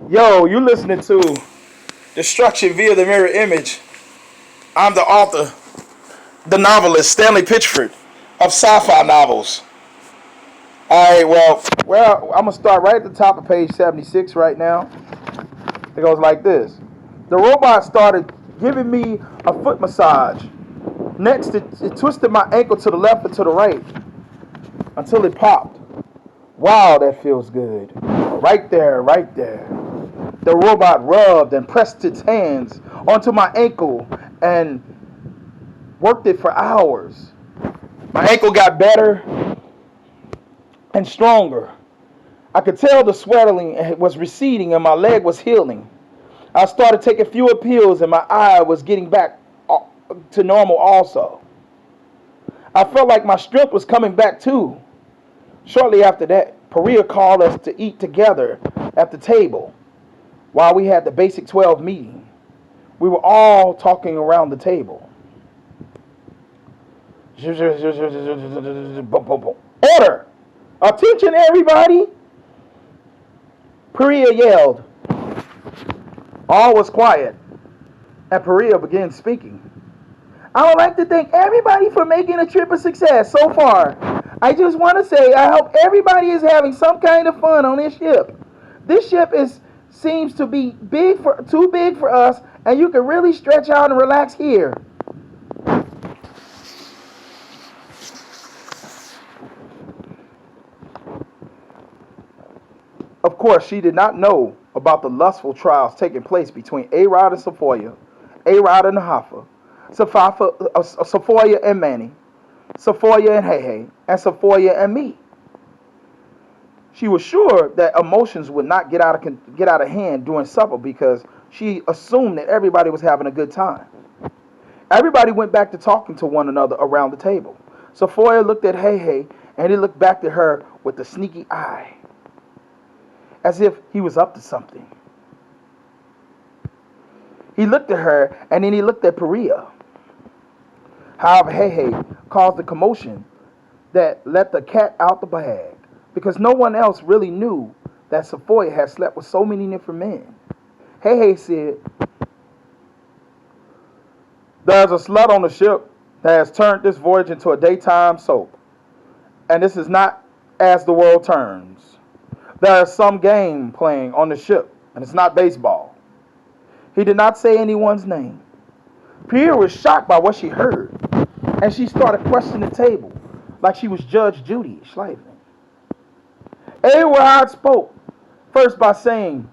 Yo, you listening to Destruction via the Mirror Image. I'm the author, the novelist, Stanley Pitchford, of sci-fi novels. Alright, well, I'm going to start right at the top of page 76 right now. It goes like this. The robot started giving me a foot massage. Next, it twisted my ankle to the left and to the right until it popped. Wow, that feels good. Right there, right there. The robot rubbed and pressed its hands onto my ankle and worked it for hours. My ankle got better and stronger. I could tell the swelling was receding and my leg was healing. I started taking fewer pills and my eye was getting back to normal also. I felt like my strength was coming back too. Shortly after that, Perea called us to eat together at the table while we had the Basic 12 meeting. We were all talking around the table. Order! Attention, everybody! Perea yelled. All was quiet, and Perea began speaking. I would like to thank everybody for making the trip a success so far. I just want to say I hope everybody is having some kind of fun on this ship. This ship seems to be too big for us, and you can really stretch out and relax here. Of course, she did not know about the lustful trials taking place between A-Rod and Sephoria, A-Rod and Nahafa, Sephoria and Manny, Sephoria and Hey, and Sephoria and me. She was sure that emotions would not get out of hand during supper because she assumed that everybody was having a good time. Everybody went back to talking to one another around the table. Sephoria looked at Hey, and he looked back at her with a sneaky eye, as if he was up to something. He looked at her, and then he looked at Perea. However, Hey caused a commotion that let the cat out the bag, because no one else really knew that Sephoria had slept with so many different men. Hey said, there's a slut on the ship that has turned this voyage into a daytime soap, and this is not as the world turns. There is some game playing on the ship, and it's not baseball. He did not say anyone's name. Pierre was shocked by what she heard, and she started questioning the table like she was Judge Judy Schleifen. A-Rod spoke first by saying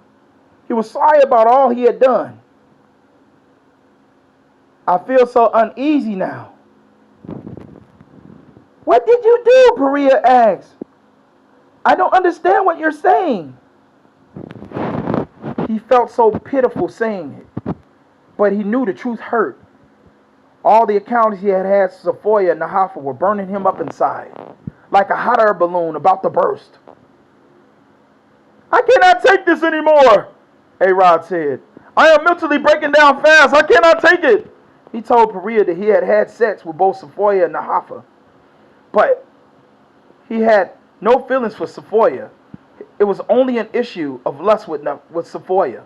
he was sorry about all he had done. I feel so uneasy now. What did you do? Perea asked. I don't understand what you're saying. He felt so pitiful saying it, but he knew the truth hurt. All the accounts he had had, Sephoria and Nahafa, were burning him up inside, like a hot air balloon about to burst. I cannot take this anymore, A-Rod said. I am mentally breaking down fast. I cannot take it. He told Perea that he had had sex with both Sephoria and Nahafa, but he had no feelings for Sephoria. It was only an issue of lust with Sephoria.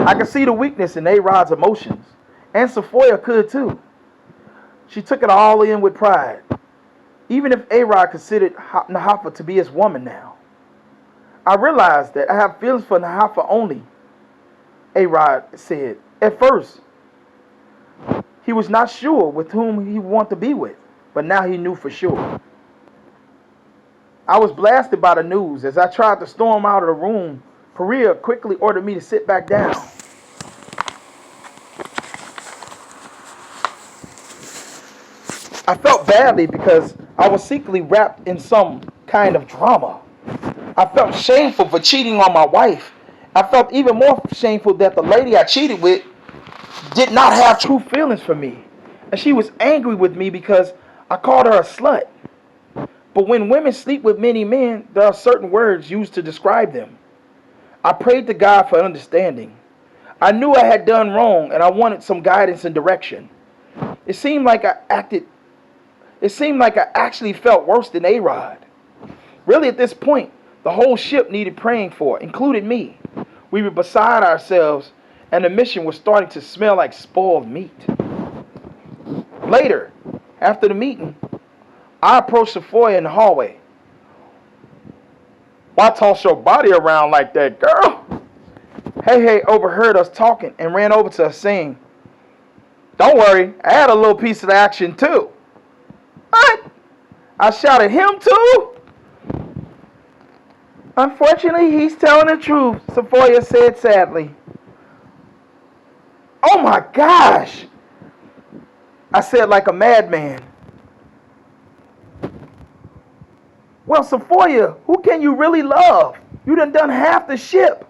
I could see the weakness in A-Rod's emotions, and Sephoria could too. She took it all in with pride, even if A-Rod considered Nahafa to be his woman now. I realized that I have feelings for Nahafa only, A-Rod said. At first, he was not sure with whom he wanted to be with, but now he knew for sure. I was blasted by the news. As I tried to storm out of the room, Perea quickly ordered me to sit back down. I felt badly because I was secretly wrapped in some kind of drama. I felt shameful for cheating on my wife. I felt even more shameful that the lady I cheated with did not have true feelings for me. And she was angry with me because I called her a slut. But when women sleep with many men, there are certain words used to describe them. I prayed to God for understanding. I knew I had done wrong and I wanted some guidance and direction. It seemed like I actually felt worse than A-Rod. Really, at this point, The whole ship needed praying for, including me. We were beside ourselves, and the mission was starting to smell like spoiled meat. Later, after the meeting, I approached Sephora in the hallway. Why toss your body around like that, girl? Hey overheard us talking and ran over to us saying, don't worry, I had a little piece of the action too. What? I shouted, him too? Unfortunately, he's telling the truth, Sephora said sadly. Oh my gosh, I said like a madman. Well, Sephora, who can you really love? You done half the ship.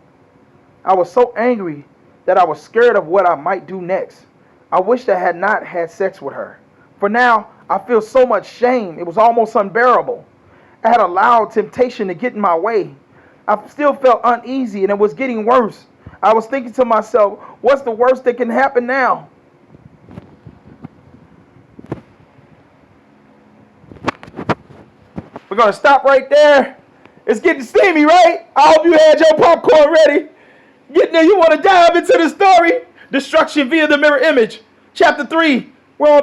I was so angry that I was scared of what I might do next. I wished I had not had sex with her. For now, I feel so much shame. It was almost unbearable. I had allowed temptation to get in my way. I still felt uneasy, and it was getting worse. I was thinking to myself, what's the worst that can happen now? We're going to stop right there. It's getting steamy, right? I hope you had your popcorn ready. Getting there, you want to dive into the story? Destruction via the mirror image. Chapter 3. We're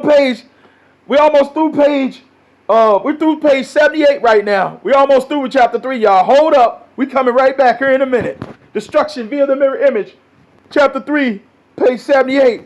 through page 78 right now. We're almost through with chapter 3, y'all. Hold up. We coming right back here in a minute. Destruction via the mirror image. Chapter 3, page 78.